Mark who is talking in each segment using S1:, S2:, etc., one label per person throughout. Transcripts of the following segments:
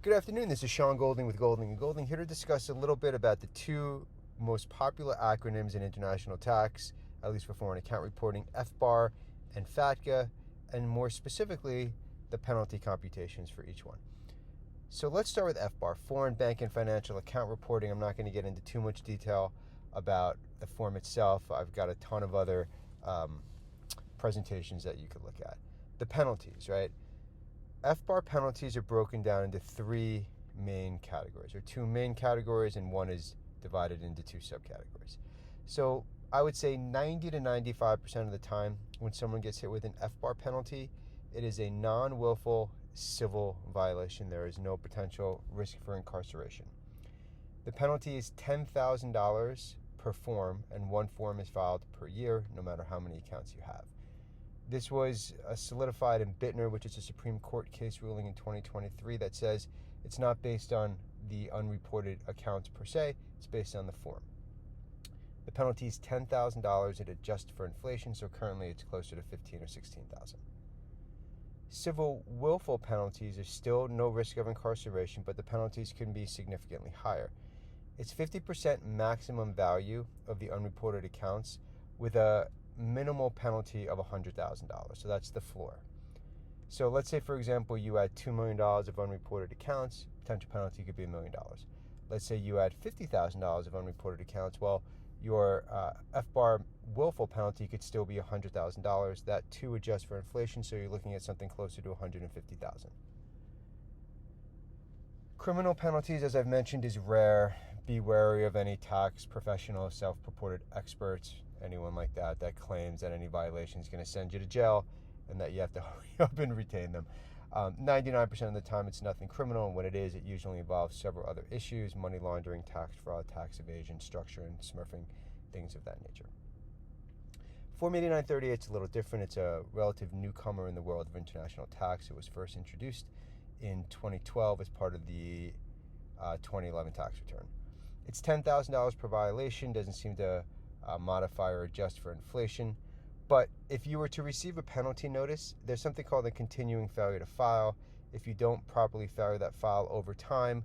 S1: Good afternoon, this is Sean Golding with Golding & Golding, here to discuss a little bit about the two most popular acronyms in international tax, at least for foreign account reporting, FBAR and FATCA, and more specifically, the penalty computations for each one. So let's start with FBAR, Foreign Bank and Financial Account Reporting. I'm not going to get into too much detail about the form itself. I've got a ton of other presentations that you could look at. The penalties, right? FBAR penalties are broken down into three main categories, or two main categories, and one is divided into two subcategories. So I would say 90 to 95% of the time when someone gets hit with an FBAR penalty, it is a non-willful civil violation. There is no potential risk for incarceration. The penalty is $10,000 per form, and one form is filed per year, no matter how many accounts you have. This was solidified in Bittner, which is a Supreme Court case ruling in 2023 that says it's not based on the unreported accounts per se, it's based on the form. The penalty is $10,000. It adjusts for inflation, so currently it's closer to $15,000 or $16,000. Civil willful penalties are still no risk of incarceration, but the penalties can be significantly higher. It's 50% maximum value of the unreported accounts with a minimal penalty of $100,000. So that's the floor. So let's say, for example, you had $2 million of unreported accounts, potential penalty could be $1 million. Let's say you had $50,000 of unreported accounts. Well, your FBAR willful penalty could still be $100,000. That too adjusts for inflation, so you're looking at something closer to $150,000. Criminal penalties, as I've mentioned, is rare. Be wary of any tax professional, self-purported experts, anyone like that claims that any violation is going to send you to jail and that you have to hurry up and retain them. 99% of the time it's nothing criminal, and when it is, it usually involves several other issues: money laundering, tax fraud, tax evasion, structure, and smurfing, things of that nature. Form 8938 is a little different. It's a relative newcomer in the world of international tax. It was first introduced in 2012 as part of the 2011 tax return. It's $10,000 per violation, doesn't seem to modify or adjust for inflation. But if you were to receive a penalty notice, there's something called a continuing failure to file. If you don't properly failure that file over time,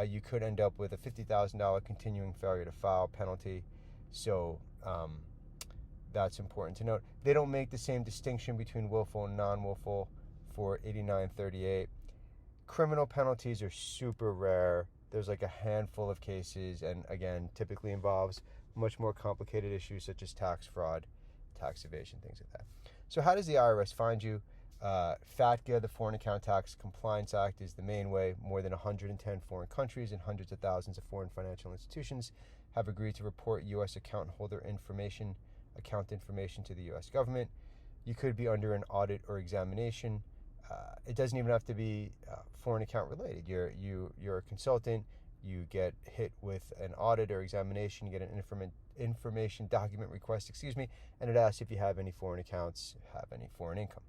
S1: you could end up with a $50,000 continuing failure to file penalty. So that's important to note. They don't make the same distinction between willful and non-willful for 8938. Criminal penalties are super rare. There's like a handful of cases, and again, typically involves much more complicated issues such as tax fraud, tax evasion, things like that. So how does the IRS find you? FATCA, the Foreign Account Tax Compliance Act, is the main way. More than 110 foreign countries and hundreds of thousands of foreign financial institutions have agreed to report U.S. account holder information, account information to the U.S. government. You could be under an audit or examination. It doesn't even have to be foreign account related. You're a consultant. You get hit with an audit or examination, you get an information document request, and it asks if you have any foreign accounts, have any foreign income.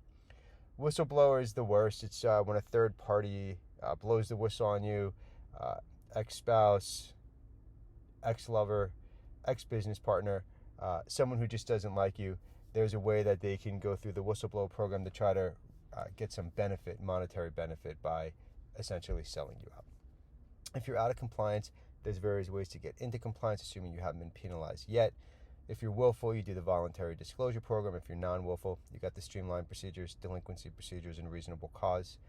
S1: Whistleblower is the worst. It's when a third party blows the whistle on you, ex-spouse, ex-lover, ex-business partner, someone who just doesn't like you. There's a way that they can go through the whistleblower program to try to get some benefit, monetary benefit, by essentially selling you out. If you're out of compliance, there's various ways to get into compliance, assuming you haven't been penalized yet. If you're willful, you do the voluntary disclosure program. If you're non-willful, you got the streamlined procedures, delinquency procedures, and reasonable cause.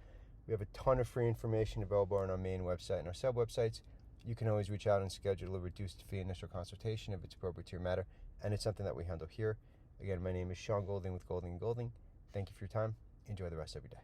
S1: We have a ton of free information available on our main website and our sub-websites. You can always reach out and schedule a reduced fee initial consultation if it's appropriate to your matter, and it's something that we handle here. Again, my name is Sean Golding with Golding & Golding. Thank you for your time. Enjoy the rest of your day.